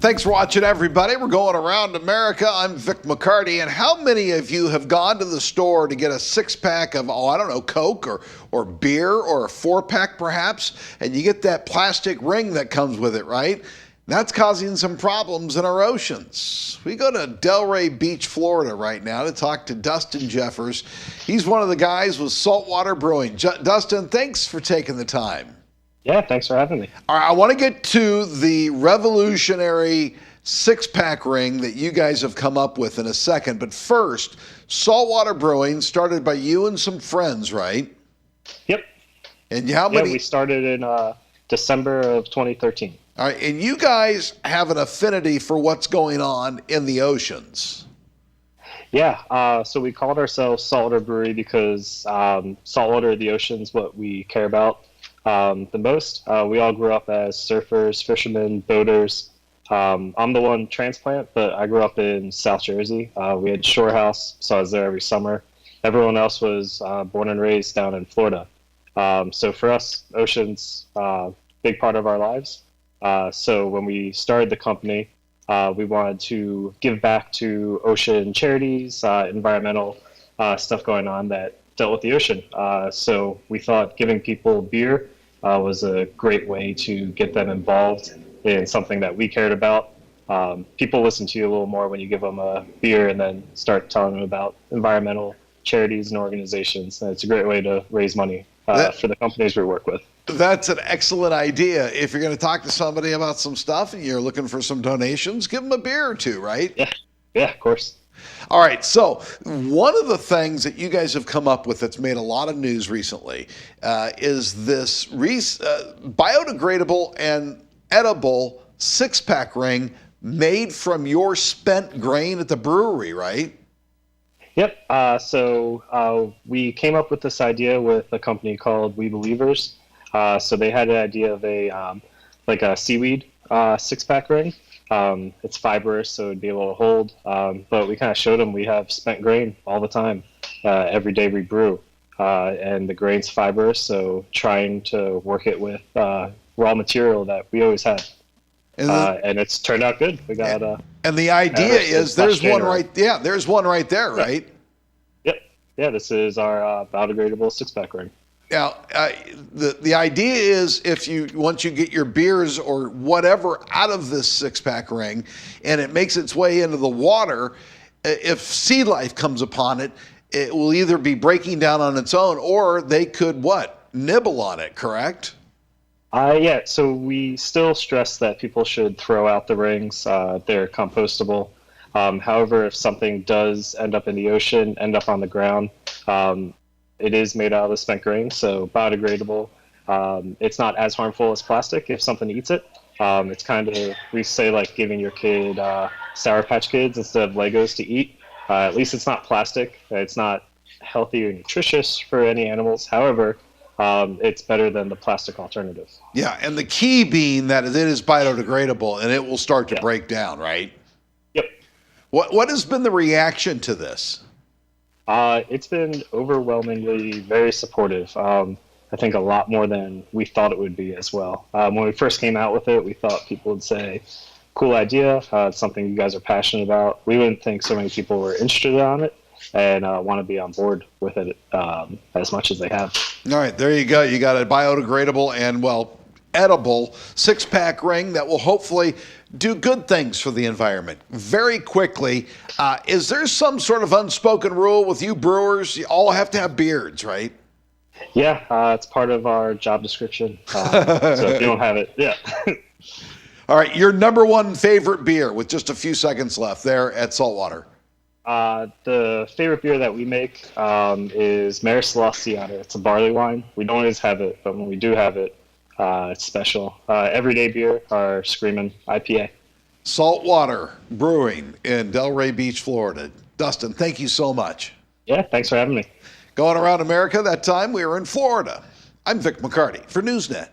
Thanks for watching, everybody. We're going around America. I'm Vic McCarty. And how many of you have gone to the store to get a six-pack of, Coke or beer or a four-pack perhaps, and you get that plastic ring that comes with it, right? That's causing some problems in our oceans. We go to Delray Beach, Florida right now to talk to Dustin Jeffers. He's one of the guys with Saltwater Brewing. Dustin, thanks for taking the time. Yeah, thanks for having me. All right, I want to get to the revolutionary six-pack ring that you guys have come up with in a second. But first, Saltwater Brewing started by you and some friends, right? Yep. And how many? Yeah, we started in December of 2013. All right, and you guys have an affinity for what's going on in the oceans. Yeah, so we called ourselves Saltwater Brewery because saltwater, the ocean, is what we care about the most. We all grew up as surfers, fishermen, boaters. I'm the one transplant, but I grew up in South Jersey. We had shore house, so I was there every summer. Everyone else was born and raised down in Florida. So for us, ocean's a big part of our lives. So when we started the company, we wanted to give back to ocean charities, environmental stuff going on that dealt with the ocean. So we thought giving people beer was a great way to get them involved in something that we cared about. People listen to you a little more when you give them a beer and then start telling them about environmental charities and organizations. And it's a great way to raise money for the companies we work with. That's an excellent idea. If you're going to talk to somebody about some stuff and you're looking for some donations, give them a beer or two, right? Yeah, of course. All right, so one of the things that you guys have come up with that's made a lot of news recently is this biodegradable and edible six-pack ring made from your spent grain at the brewery, right? Yep. So we came up with this idea with a company called We Believers. So they had an idea of a seaweed six-pack ring. It's fibrous, so it'd be able to hold. But we kind of showed them we have spent grain all the time. Every day we brew, and the grain's fibrous. So trying to work it with raw material that we always had. And it's turned out good. We got and the idea is there's one right. Yeah, there's one right there, right? Yep. Yeah, this is our biodegradable six-pack ring. Now, the idea is once you get your beers or whatever out of this six-pack ring, and it makes its way into the water, if sea life comes upon it, it will either be breaking down on its own, or they could nibble on it. Correct? Yeah, so we still stress that people should throw out the rings. They're compostable. However, if something does end up in the ocean, end up on the ground, it is made out of spent grain, so biodegradable. It's not as harmful as plastic if something eats it. It's kind of, we say, like giving your kid Sour Patch Kids instead of Legos to eat. At least it's not plastic. It's not healthy or nutritious for any animals. However, it's better than the plastic alternative. Yeah, and the key being that it is biodegradable and it will start to break down, right? Yep. What has been the reaction to this? It's been overwhelmingly very supportive. I think a lot more than we thought it would be as well. When we first came out with it, we thought people would say, cool idea, it's something you guys are passionate about. We wouldn't think so many people were interested on it and want to be on board with it as much as they have. All right, there you go. You got a biodegradable and, edible six-pack ring that will hopefully do good things for the environment. Very quickly, is there some sort of unspoken rule with you brewers? You all have to have beards, right? Yeah, it's part of our job description. So if you don't have it, yeah. All right, your number one favorite beer with just a few seconds left there at Saltwater. The favorite beer that we make is Mare Celestiana. It's a barley wine. We don't always have it, but when we do have it, it's special. Everyday beer, our Screamin' IPA. Saltwater Brewing in Delray Beach, Florida. Dustin, thank you so much. Yeah, thanks for having me. Going around America, that time we were in Florida. I'm Vic McCarty for NewsNet.